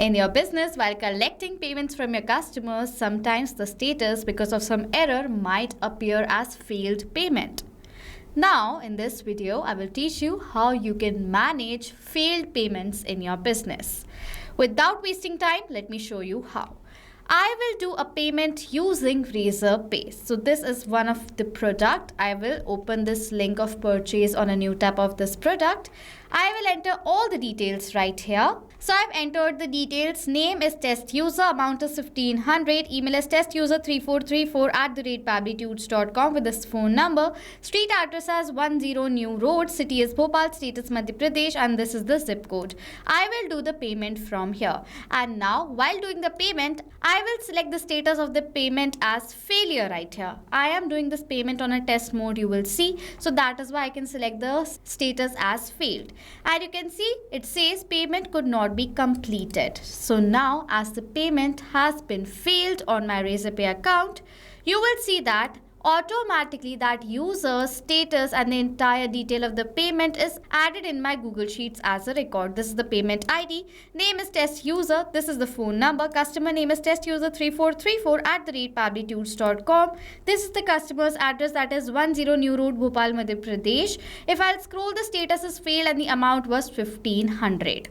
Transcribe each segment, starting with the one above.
In your business, while collecting payments from your customers, sometimes the status because of some error might appear as failed payment. Now, in this video, I will teach you how you can manage failed payments in your business. Without wasting time, let me show you how. I will do a payment using Razorpay. So this is one of the product. I will open this link of purchase on a new tab of this product. I will enter all the details right here. So I've entered the details. Name is test user, amount is 1500, email is testuser3434@pabblytudes.com with this phone number. Street address as 10 New Road, city is Bhopal, state is Madhya Pradesh, and this is the zip code. I will do the payment from here. And now while doing the payment, I will select the status of the payment as failure right here. I am doing this payment on a test mode, you will see. So that is why I can select the status as failed. And you can see it says payment could not be completed. So now as the payment has been failed on my Razorpay account, you will see that automatically that user's status and the entire detail of the payment is added in my Google Sheets as a record. This is the payment ID, name is test user, this is the phone number, customer name is testuser3434@pabblytudes.com. This is the customer's address, that is 10 New Road, Bhopal, Madhya Pradesh. If I'll scroll, the status is failed and the amount was 1500.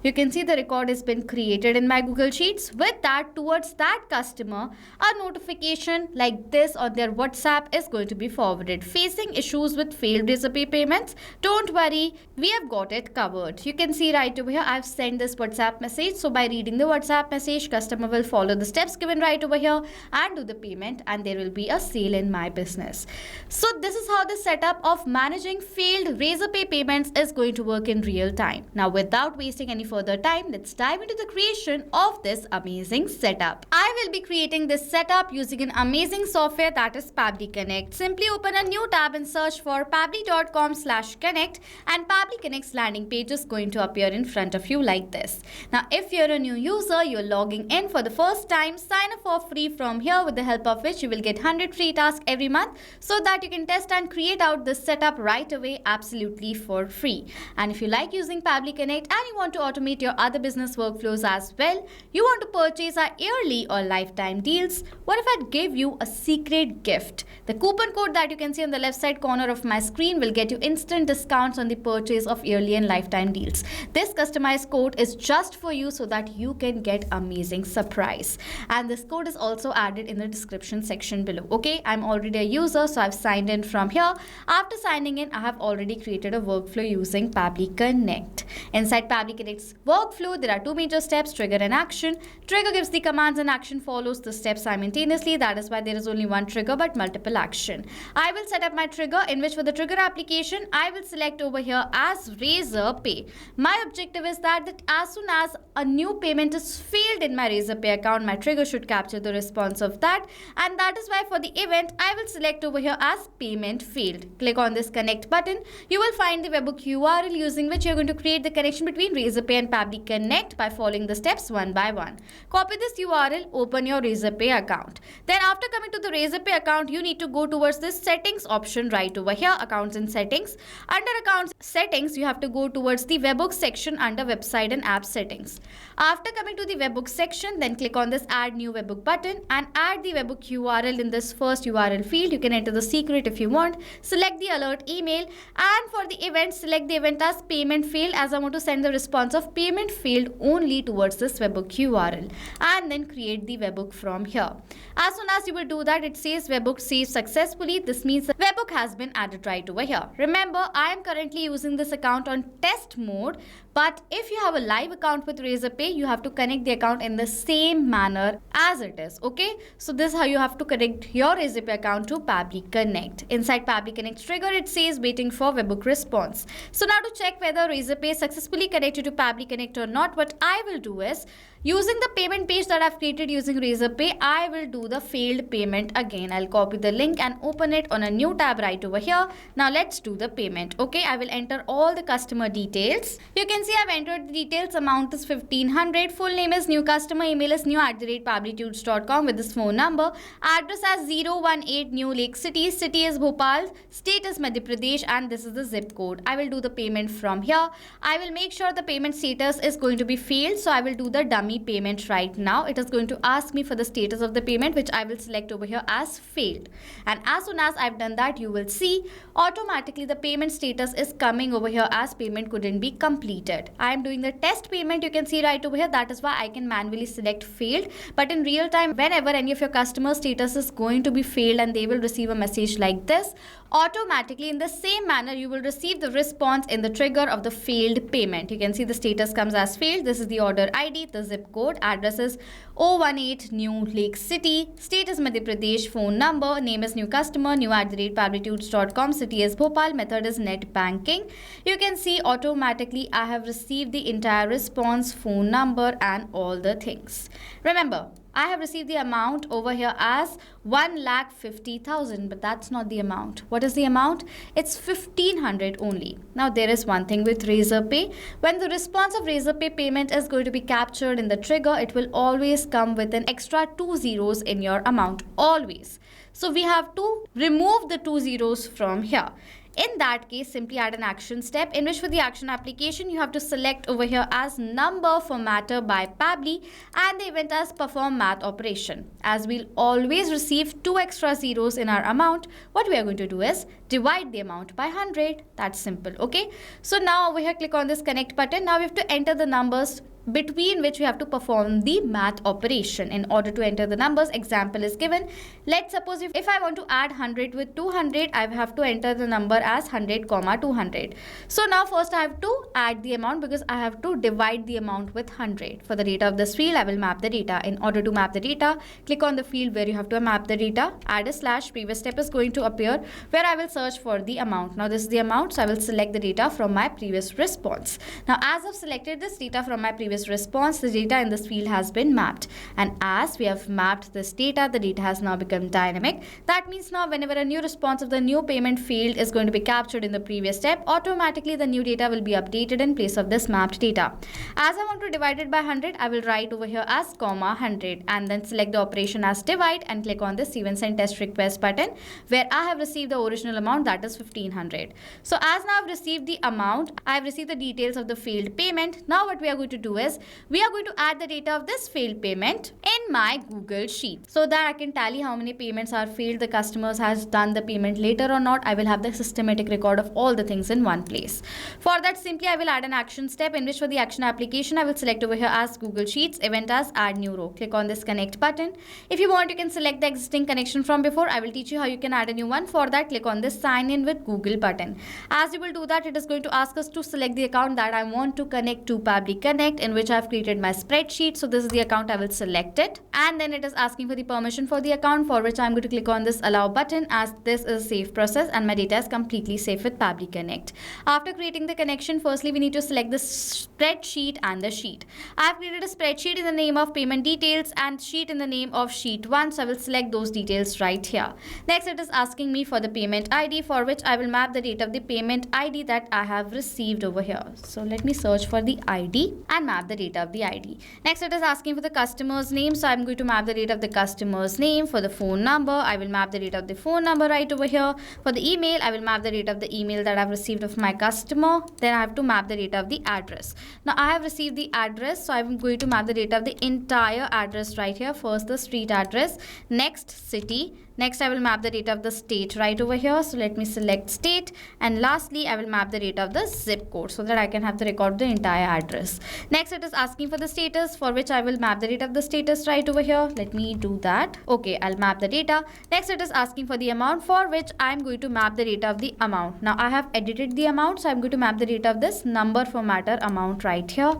You can see the record has been created in my Google Sheets. With that, towards that customer, a notification like this on their WhatsApp is going to be forwarded. Facing issues with failed Razorpay payments? Don't worry, we have got it covered. You can see right over here, I've sent this WhatsApp message. So by reading the WhatsApp message, customer will follow the steps given right over here and do the payment, and there will be a sale in my business. So this is how the setup of managing failed Razorpay payments is going to work in real time. Now without wasting any further time, let's dive into the creation of this amazing setup. I will be creating this setup using an amazing software, that is Pabbly Connect. Simply open a new tab and search for pabbly.com/connect, and Pabbly Connect's landing page is going to appear in front of you like this. Now if you're a new user, you're logging in for the first time, sign up for free from here, with the help of which you will get 100 free tasks every month so that you can test and create out this setup right away absolutely for free. And if you like using Pabbly Connect and you want to automate your other business workflows as well, you want to purchase our yearly or lifetime deals, what if I give you a secret gift? The coupon code that you can see on the left side corner of my screen will get you instant discounts on the purchase of yearly and lifetime deals. This customized code is just for you so that you can get amazing surprise. And this code is also added in the description section below. Okay, I'm already a user, so I've signed in from here. After signing in, I have already created a workflow using Pabbly Connect. Inside Pabbly Connect's workflow, there are two major steps, trigger and action. Trigger gives the commands and action follows the steps simultaneously. That is why there is only one trigger but multiple action. I will set up my trigger, in which for the trigger application, I will select over here as Razorpay. My objective is that as soon as a new payment is failed in my Razorpay account, my trigger should capture the response of that. And that is why for the event, I will select over here as payment failed. Click on this connect button. You will find the webhook URL using which you're going to create the connection between Razorpay and Pabbly Connect by following the steps one by one. Copy this URL, open your Razorpay account. Then after coming to the Razorpay account, you need to go towards this settings option right over here, accounts and settings. Under accounts settings, you have to go towards the webhook section under website and app settings. After coming to the webhook section, then click on this add new webhook button and add the webhook URL in this first URL field. You can enter the secret if you want. Select the alert email, and for the event, select the event as payment failed, as I want to send the response of payment failed only towards this webhook URL, and then create the webhook from here. As soon as you will do that, it says webhook saved successfully. This means the webhook has been added right over here. Remember, I am currently using this account on test mode, but if you have a live account with Razorpay, you have to connect the account in the same manner as it is. Okay, so this is how you have to connect your Razorpay account to Pabbly Connect. Inside Pabbly Connect trigger, it says waiting for webhook response. So now to check whether Razorpay successfully connected to Pabbly Connect or not, what I will do is, using the payment page that I've created using Razorpay, I will do the failed payment again. I'll copy the link and open it on a new tab right over here. Now let's do the payment. Okay, I will enter all the customer details. You can see I've entered the details. Amount is 1500. Full name is new customer. Email is new@pabblytudes.com with this phone number. Address as 018 New Lake City. City is Bhopal. State is Madhya Pradesh, and this is the zip code. I will do the payment from here. I will make sure the payment status is going to be failed, so I will do the dummy payment right now. It is going to ask me for the status of the payment, which I will select over here as failed. And as soon as I've done that, you will see automatically the payment status is coming over here as payment couldn't be completed. I am doing the test payment, you can see right over here. That is why I can manually select failed. But in real time, whenever any of your customer status is going to be failed and they will receive a message like this, automatically in the same manner you will receive the response in the trigger of the failed payment. You can see the status comes as failed. This is the order ID, the zip code, address is 018 New Lake City, state is Madhya Pradesh, phone number, name is new customer, new@pabblytudes.com, city is Bhopal, method is net banking. You can see automatically I have received the entire response, phone number and all the things. Remember, I have received the amount over here as 1,50,000, but that's not the amount. What is the amount? It's 1,500 only. Now there is one thing with Razorpay. When the response of Razorpay payment is going to be captured in the trigger, it will always come with an extra 2 zeros in your amount, always. So we have to remove the 2 zeros from here. In that case, simply add an action step in which for the action application, you have to select over here as number formatter by Pabbly and the event as perform math operation. As we'll always receive 2 extra zeros in our amount, what we are going to do is divide the amount by 100. That's simple, okay? So now over here, click on this connect button. Now we have to enter the numbers between which we have to perform the math operation. In order to enter the numbers, example is given. Let's suppose if I want to add 100 with 200, I have to enter the number as 100, 200. So now first I have to add the amount because I have to divide the amount with 100. For the data of this field, I will map the data. In order to map the data, click on the field where you have to map the data, add a slash, previous step is going to appear where I will search for the amount. Now this is the amount, so I will select the data from my previous response. Now as I've selected this data from my previous response, the data in this field has been mapped, and as we have mapped this data, the data has now become dynamic. That means now whenever a new response of the new payment field is going to be captured in the previous step, automatically the new data will be updated in place of this mapped data. As I want to divide it by 100, I will write over here as 100 and then select the operation as divide and click on this even send test request button where I have received the original amount, that is 1,500. So as now I've received the amount, I have received the details of the failed payment. Now what we are going to do is we are going to add the data of this failed payment in my Google Sheet so that I can tally how many payments are failed, the customers has done the payment later or not. I will have the systematic record of all the things in one place. For that, simply I will add an action step in which for the action application, I will select over here as Google Sheets, event as add new row. Click on this connect button. If you want, you can select the existing connection from before. I will teach you how you can add a new one. For that, click on this sign in with Google button. As you will do that, it is going to ask us to select the account that I want to connect to Pabbly Connect, in which I have created my spreadsheet. So this is the account, I will select it, and then it is asking for the permission for the account, for which I am going to click on this allow button, as this is a safe process and my data is completely safe with Pabbly Connect. After creating the connection, firstly we need to select the spreadsheet and the sheet. I have created a spreadsheet in the name of payment details and sheet in the name of sheet 1, so I will select those details right here. Next, it is asking me for the payment ID, for which I will map the data of the payment ID that I have received over here. So let me search for the ID and map the data of the ID. Next, it is asking for the customer's name, so I'm going to map the data of the customer's name. For the phone number, I will map the data of the phone number right over here. For the email, I will map the data of the email that I've received of my customer. Then I have to map the data of the address. Now I have received the address, so I'm going to map the data of the entire address right here. First the street address, next city. Next, I will map the data of the state right over here. So let me select state, and lastly I will map the data of the zip code so that I can have the record of the entire address. Next, it is asking for the status, for which I will map the data of the status right over here. Let me do that. Okay, I'll map the data. Next, it is asking for the amount, for which I'm going to map the data of the amount. Now I have edited the amount, so I'm going to map the data of this number formatter amount right here,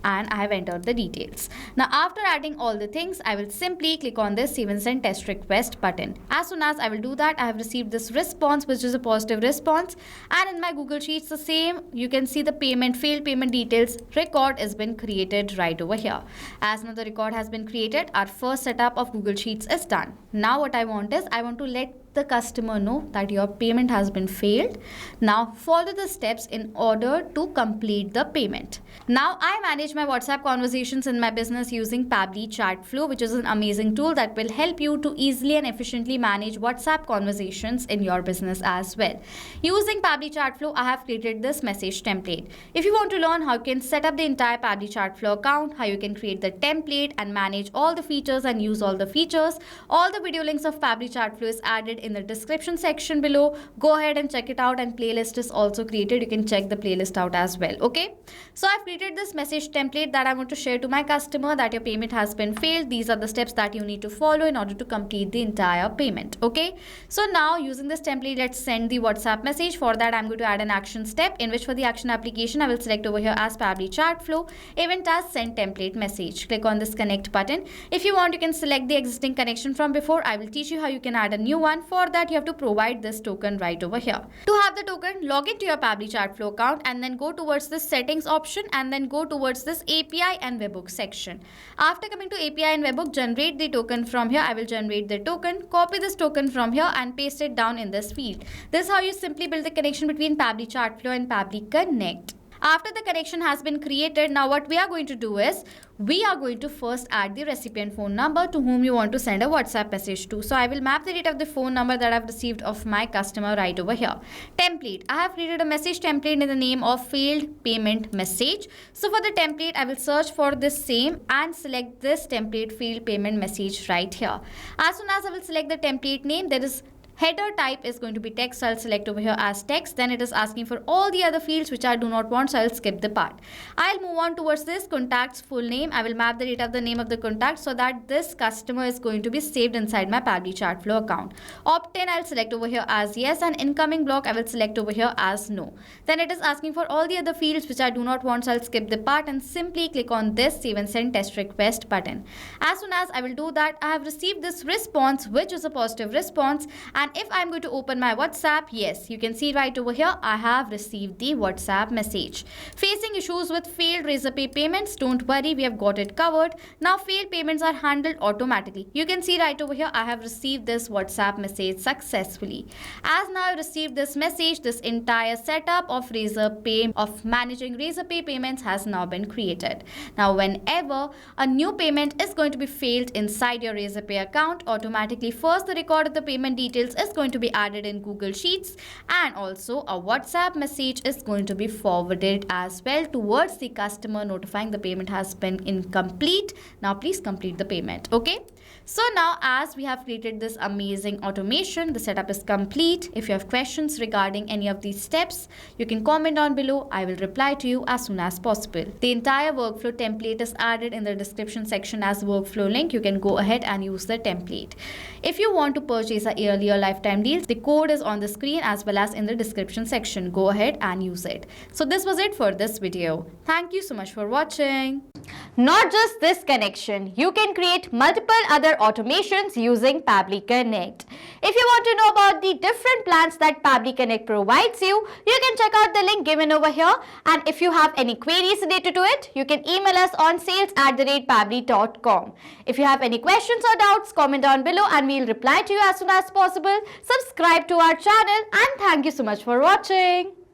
and I have entered the details. Now after adding all the things, I will simply click on this save and send test request button. As soon as I will do that, I have received this response, which is a positive response, and in my Google Sheets the same, you can see the failed payment details record has been created right over here. As now the record has been created, our first setup of Google Sheets is done. Now what I want is, I want to let the customer know that your payment has been failed. Now follow the steps in order to complete the payment. Now I manage my WhatsApp conversations in my business using Pabbly Chat Flow, which is an amazing tool that will help you to easily and efficiently manage WhatsApp conversations in your business as well. Using Pabbly Chat Flow, I have created this message template. If you want to learn how you can set up the entire Pabbly Chat Flow account, how you can create the template and manage all the features and use all the features, all the video links of Pabbly Chat Flow is added in the description section below. Go ahead and check it out, and playlist is also created. You can check the playlist out as well. Okay, so I've created this message template that I want to share to my customer that your payment has been failed. These are the steps that you need to follow in order to complete the entire payment. Okay, so now using this template, let's send the WhatsApp message. For that, I'm going to add an action step, in which for the action application I will select over here as Pabbly Chat Flow, event as send template message. Click on this connect button. If you want, you can select the existing connection from before. I will teach you how you can add a new one. For that, you have to provide this token right over here. To have the token, log into your Pabbly Chat Flow account and then go towards this settings option and then go towards this API and webhook section. After coming to API and webhook, generate the token from here. I will generate the token, copy this token from here and paste it down in this field. This is how you simply build the connection between Pabbly Chat Flow and Pabbly Connect. After the connection has been created, now what we are going to do is, we are going to first add the recipient phone number to whom you want to send a WhatsApp message to. So I will map the data of the phone number that I've received of my customer right over here. Template. I have created a message template in the name of failed payment message. So for the template, I will search for this same and select this template failed payment message right here. As soon as I will select the template name, there is header type is going to be text, so I'll select over here as text. Then it is asking for all the other fields which I do not want, so I'll skip the part. I'll move on towards this contact's full name. I will map the data of the name of the contact so that this customer is going to be saved inside my Pabbly Chat Flow account. Opt-in, I'll select over here as yes, and incoming block I will select over here as no. Then it is asking for all the other fields which I do not want, so I'll skip the part and simply click on this save and send test request button. As soon as I will do that, I have received this response, which is a positive response. And if I'm going to open my WhatsApp, yes, you can see right over here, I have received the WhatsApp message. Facing issues with failed Razorpay payments? Don't worry, we have got it covered. Now failed payments are handled automatically. You can see right over here, I have received this WhatsApp message successfully. As now I received this message, this entire setup of Razorpay, of managing Razorpay payments has now been created. Now whenever a new payment is going to be failed inside your Razorpay account, automatically first the record of the payment details is going to be added in Google Sheets, and also a WhatsApp message is going to be forwarded as well towards the customer, notifying the payment has been incomplete. Now please complete the payment. Okay, so now as we have created this amazing automation, the setup is complete. If you have questions regarding any of these steps, you can comment down below. I will reply to you as soon as possible. The entire workflow template is added in the description section as workflow link. You can go ahead and use the template. If you want to purchase a yearly or lifetime deals, the code is on the screen as well as in the description section. Go ahead and use it. So this was it for this video. Thank you so much for watching. Not just this connection, you can create multiple other automations using Pabbly Connect. If you want to know about the different plans that Pabbly Connect provides you, you can check out the link given over here. And if you have any queries related to it, you can email us on sales@pabbly.com. If you have any questions or doubts, comment down below and we'll reply to you as soon as possible. Subscribe to our channel and thank you so much for watching.